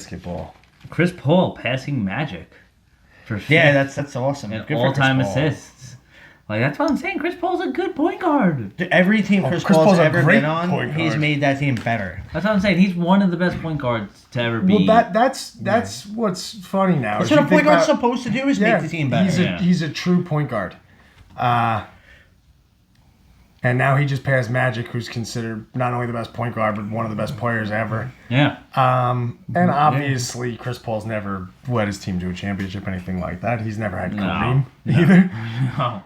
basketball. Chris Paul passing Magic for Yeah, that's awesome. and Good for all-time Chris Paul. assists. Like that's what I'm saying. Chris Paul's a good point guard. Every team Chris Chris Paul's Paul's a ever great been on, point he's guard. made that team better. That's what I'm saying. He's one of the best point guards to ever be. Well, that's what's funny now. That's is what you a think point guard's about- supposed to do is make the team better. He's a true point guard. And now he just passed Magic, who's considered not only the best point guard, but one of the best players ever. Yeah. And obviously, Chris Paul's never led his team to a championship, anything like that. He's never had Kareem either. No.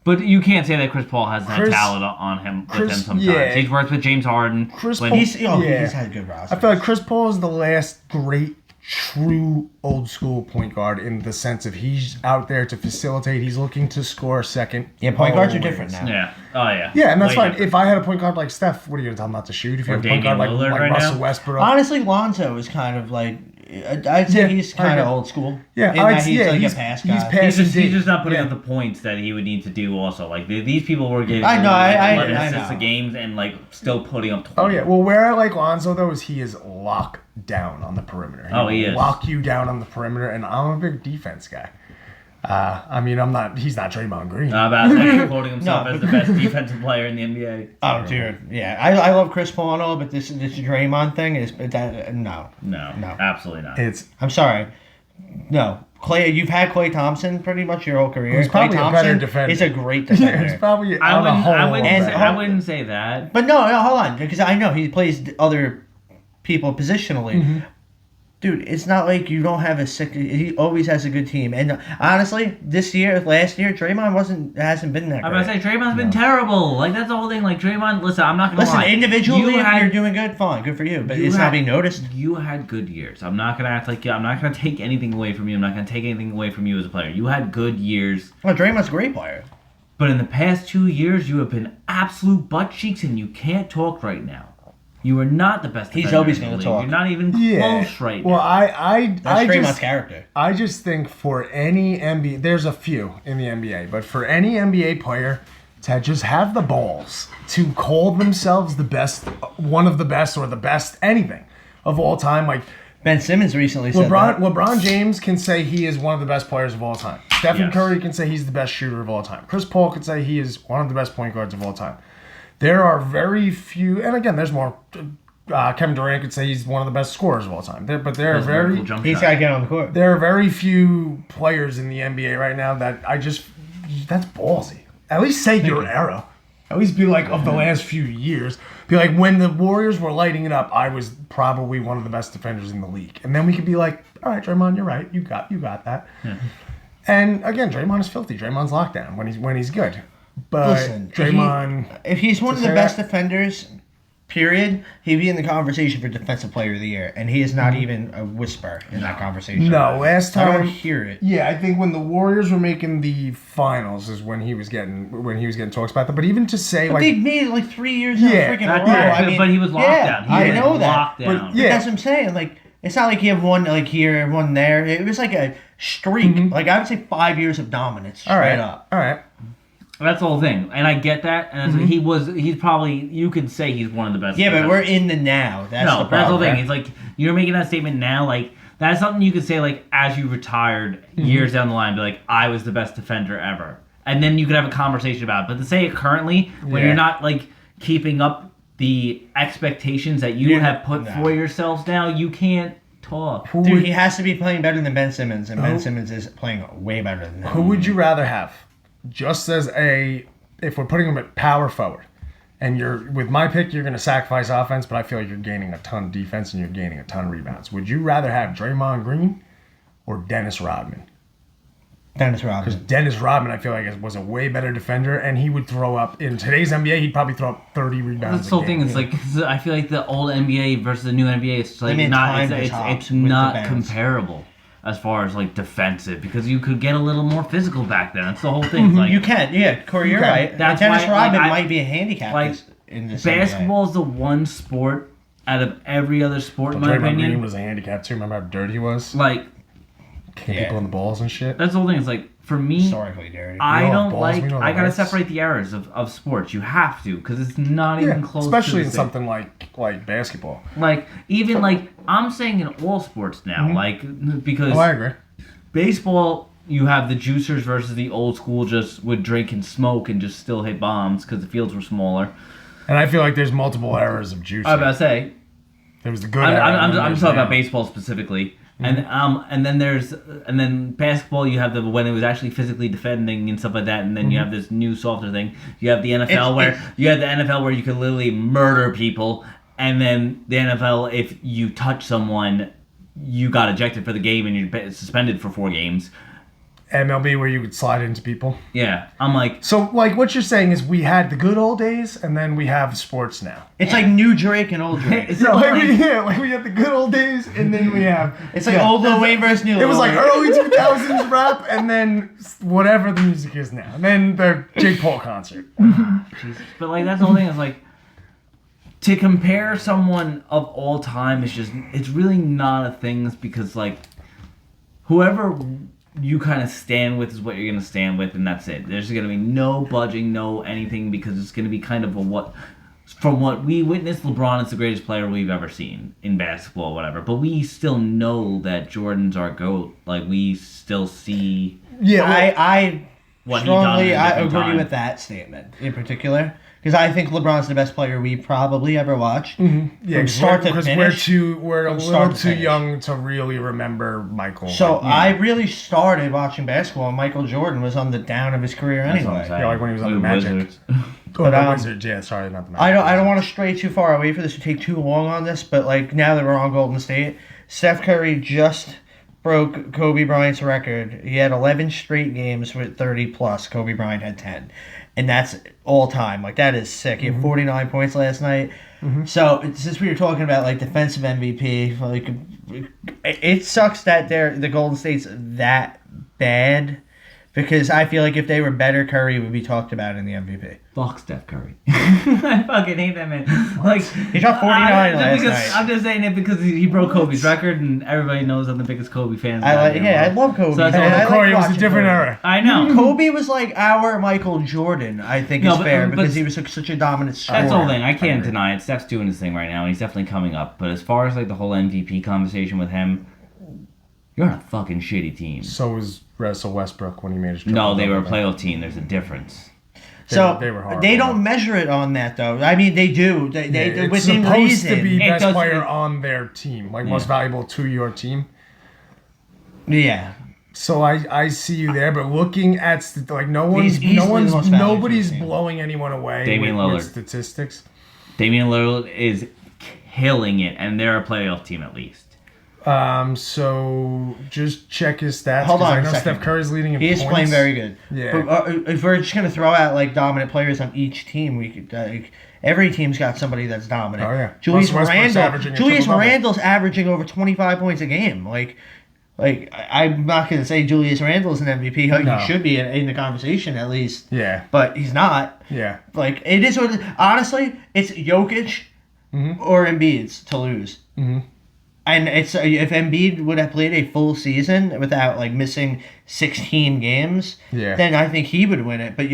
But you can't say that Chris Paul hasn't had Chris- talent on him with him Chris- sometimes. yeah. He's worked with James Harden. Chris when Paul- He's Yeah. had a good roster. I feel like Chris Paul is the last great, true old school point guard in the sense of he's out there to facilitate. He's looking to score second. Yeah, point guards are always. different now. Yeah. Oh yeah. Yeah, and that's Way fine. different. If I had a point guard like Steph, what are you going to tell him not to shoot? If you Or have a point guard like, Damian Lillard right Russell now? Westbrook. Honestly, Lonzo is kind of like I'd say Yeah, he's I kind of agree. old school. Yeah, in that I'd- he's yeah, like he's- a pass he's guy. pass- He's just not putting Yeah. up the points that he would need to do. Also, like these people were getting I know, I 11 know. assists a games and like still putting up 20. Oh yeah. Well, where I like Lonzo though is he is locked down on the perimeter. Oh, he will is. lock you down on the perimeter, and I'm a big defense guy. I mean, I'm not. He's not Draymond Green. About that, quoting himself No. as the best defensive player in the NBA. Oh, dude, yeah, I love Chris Paul and all, but this Draymond thing is that no. No, No. absolutely not. It's I'm sorry, no. Clay, you've had Klay Thompson pretty much your whole career. Who's Klay probably a better Thompson defender. is a great yeah, defender. it's probably I on the wouldn't. whole. I wouldn't. And- Say, I wouldn't say that. But no, hold on, because I know he plays other people positionally. Mm-hmm. Dude, it's not like you don't have a sick. He always has a good team, and honestly, last year, Draymond hasn't been that I'm great. about to say Draymond's been terrible. Like that's the whole thing. Like Draymond, listen, I'm not gonna Listen, lie. individually, you if had, you're doing good, fine, good for you. But you it's had- not being noticed. You had good years. I'm not gonna act like I'm not gonna take anything away from you. I'm not gonna take anything away from you as a player. You had good years, Well, Draymond's a great player. but in the past 2 years, you have been absolute butt cheeks, and you can't talk right now. You are not the best. He's defender always in the gonna league. talk. You're not even Yeah. close right Well, now. That's I Draymond's just character. I just think for any NBA, there's a few in the NBA, but for any NBA player to just have the balls to call themselves the best, one of the best, or the best anything of all time, like Ben Simmons recently said that. LeBron James can say he is one of the best players of all time. Stephen Yes. Curry can say he's the best shooter of all time. Chris Paul can say he is one of the best point guards of all time. There are very few, and again, there's more. Kevin Durant could say he's one of the best scorers of all time. There are That's a very cool jump He's shot. got to get on the court. there are very few players in the NBA right now that that's ballsy. At least say your era. At least be like of the last few years. Be like when the Warriors were lighting it up, I was probably one of the best defenders in the league. And then we could be like, all right, Draymond, you're right. You got that. And again, Draymond is filthy. Draymond's lockdown when he's good. But Listen, Draymond, if he's one of to the say best that- defenders, period, he'd be in the conversation for Defensive Player of the Year, and he is not even a whisper in that conversation. no, last I time don't hear it. Yeah, I think when the Warriors were making the finals is when he was getting talks about that. But even to say But like they made it like 3 years in a Yeah, freaking That- row. yeah, I mean, but he was locked yeah, down. He I was know that. locked But down. yeah. That's what I'm saying. Like, it's not like you have one like here, one there. It was like a streak. Like I would say 5 years of dominance straight all right, up. all right. That's the whole thing, and I get that. And he's probably you could say he's one of the best. Yeah, but defenders. we're in the now. That's No, the that's the whole problem. thing. right? It's like you're making that statement now. Like that's something you could say like as you retired years down the line, be like, I was the best defender ever, and then you could have a conversation about it. But to say it currently, when Yeah. you're not like keeping up the expectations that you Yeah, have put no. for yourselves now, you can't talk. Who Dude, would, he has to be playing better than Ben Simmons, and Ben Who- Simmons is playing way better than him. who would you rather have? Just as if we're putting him at power forward, and you're with my pick, you're going to sacrifice offense, but I feel like you're gaining a ton of defense and you're gaining a ton of rebounds. Would you rather have Draymond Green or Dennis Rodman? Dennis Because Rodman. Dennis Rodman, I feel like, was a way better defender, and he would throw up in today's NBA. He'd probably throw up 30 rebounds. That's the whole a thing. game. It's like 'cause I feel like the old NBA versus the new NBA is like mean not. time to It's tops with not the bands. comparable as far as like defensive because you could get a little more physical back then. That's the whole thing. It's like You can, yeah, Corey, you're can. right. That's Dennis why, Rodman like, might be a handicap like, in this basketball is the one sport out of every other sport, in my Draymond opinion. Green was a handicap too. Remember how dirty he was? Like Kicking Yeah. people in the balls and shit. that's the whole thing. It's like for me, Historically dirty. I We all have don't balls, like. we know I the gotta rights. separate the eras of sports. You have to, because it's not even close. especially to in the same. something like basketball. Like even like I'm saying in all sports now, like because Oh, I agree. baseball, you have the juicers versus the old school just would drink and smoke and just still hit bombs because the fields were smaller. And I feel like there's multiple eras of juice. I was about to say, There was the good I'm, era. I'm, and I'm, then I'm there's talking now. about baseball specifically, and then basketball. You have the when it was actually physically defending and stuff like that, and then you have this new softer thing. You have the NFL where you can literally murder people, and then the NFL if you touch someone, you got ejected for the game and you're suspended for 4 games. MLB where you could slide into people. Yeah, I'm like, So, like, what you're saying is we had the good old days, and then we have sports now. It's like new Drake and old Drake. it's No, like, like we have the good old days, and then we have. It's like old Lil Wayne versus new Lil It was like Wayne. early 2000s rap, and then whatever the music is now. And then the Jake Paul concert. Jesus. But like that's the whole thing is like to compare someone of all time is just it's really not a thing because like whoever you kind of stand with is what you're gonna stand with and that's it. There's gonna be no budging, no anything because it's gonna be kind of a what from what we witnessed, LeBron is the greatest player we've ever seen in basketball, whatever. But we still know that Jordan's our GOAT. Like we still see Yeah, well, I what he done strongly in a I different agree time. with that statement in particular because I think LeBron's the best player we probably ever watched. yeah, from start to because finish. we're a From little start to too finish. young to really remember Michael. So Like, I really started watching basketball. And Michael Jordan was on the down of his career That's what I'm anyway. saying. Yeah, like when he was on the With Magic. Wizards. But, the um, Wizards, yeah, sorry, not the Magic. I don't want to stray too far away for this to take too long on this, but like now that we're on Golden State, Steph Curry just broke Kobe Bryant's record. He had 11 straight games with 30 plus. Kobe Bryant had 10. And that's all time. Like that is sick. He had 49 points last night. So since we were talking about like defensive MVP, like it sucks that the Golden State's that bad because I feel like if they were better, Curry would be talked about in the MVP. Fuck Steph Curry. I fucking hate that man. Like He shot 49 last night. I'm just saying it because he broke Kobe's record, and everybody knows I'm the biggest Kobe fan. I love Kobe. So that's man. all- I like Corey, it was a watching different Kobe. era. I know. Kobe was like our Michael Jordan, I think No, is but- fair but- because he was such a dominant scorer. That's the whole thing. I can't agree. deny it. Steph's doing his thing right now, and he's definitely coming up. But as far as like the whole MVP conversation with him, you're on a fucking shitty team. So was Russell Westbrook when he made his No, they were a triple-double. playoff team. There's a difference. So They were horrible. they don't measure it on that though. I mean, they do. They Yeah, it's within supposed reason. to be It best doesn't- player on their team, like most valuable to your team. Yeah. So I see you there, but looking at like no one's He's easily the most valuable nobody's to the team. blowing anyone away Damian with Lillard. statistics. Damian Lillard is killing it, and they're a playoff team at least. So just check his stats. Hold 'cause on I a know second. Steph Curry's leading in He is points. playing very good. Yeah. But, if we're just gonna throw out like dominant players on each team, we could every team's got somebody that's dominant. Oh, yeah. Julius Plus Westbrook's averaging a Julius triple-double. Randle's averaging over 25 points a game. I'm not gonna say Julius Randle's an MVP. No. He should be in the conversation at least. Yeah, But he's not. yeah. Like it is what honestly, it's Jokic or Embiid's to lose. Mhm. And it's if Embiid would have played a full season without like missing 16 games, Yeah. then I think he would win it. But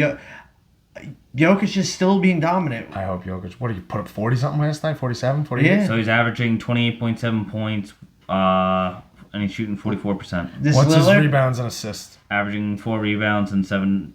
Jokic is still being dominant. I hope Jokic. What did he put up 40 something last night? 47, 48? Yeah. So he's averaging 28.7 points, and he's shooting 44%, This What's his Lillard, rebounds and assists? averaging 4 rebounds and 7,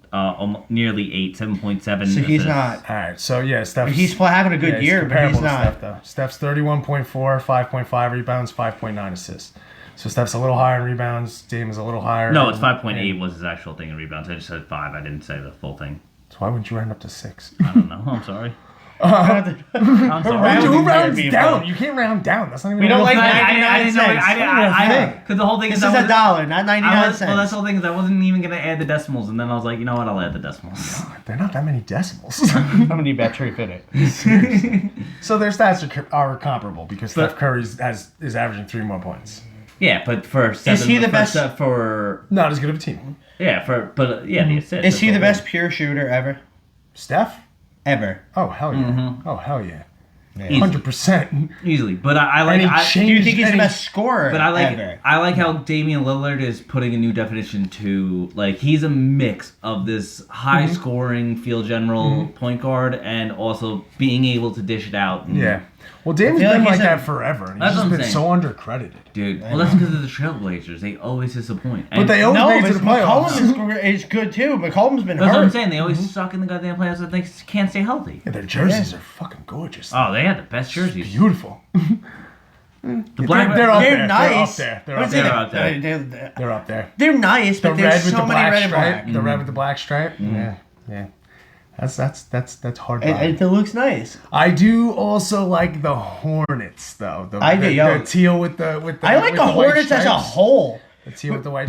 nearly 8, 7.7. so he's assists. not. All right, so yeah, Steph's He's having a good yeah, year, but comparable he's to not. Steph, though. Steph's 31.4, 5.5 rebounds, 5.9 assists. So Steph's a little higher in rebounds. Dame is a little higher. No, in- it's 5.8 was his actual thing in rebounds. I just said 5. I didn't say the full thing. So why wouldn't you round up to 6? I don't know. I'm sorry. Rounding I'm sorry. Who here, rounds people. down? You can't round down. That's not even. We a don't real like thing. I didn't know. 99 cents. I because the whole thing This is is I $1, not I 99 was, well, that's cents. the whole thing is I wasn't even gonna add the decimals, and then I was like, you know what? I'll add the decimals. They're not that many decimals. How many bets are you fitting? So their stats are comparable because But- Steph Curry is averaging 3 more points. Yeah, but for 7, he the for, best- for Not as good of a team. yeah the assists. Is he the best pure shooter ever? Steph? Ever. Oh hell yeah! Mhm. Oh hell yeah! Easily. 100%. Easily. But I like. And he I, Do you changed. think he's the and he- best scorer But I ever? like how Damian Lillard is putting a new definition to, like, he's a mix of this high scoring field general point guard and also being able to dish it out. And, Yeah. Well, Dame's feel been like like he's that forever. And he's That's just what I'm been saying. so undercredited. Dude. Well, that's because of the Trailblazers. They always disappoint. But And they always No, make it but to the playoffs. McCollum is good too. McCollum's been that's what I'm hurt. saying. They always suck in the goddamn playoffs and they can't stay healthy. Yeah, their jerseys are fucking gorgeous. Oh, they had the best jerseys. Beautiful. The black. They're up They're there. nice. They're What up is there. They're it? up there. They're up there. They're nice, The but red there's with so the many black red and stripe. black. The red with the black stripe. Yeah. That's hard. It looks nice. I do also like the Hornets though. I do, yo. The teal with the. I like with the white Hornets as a stripes. whole. The teal with the white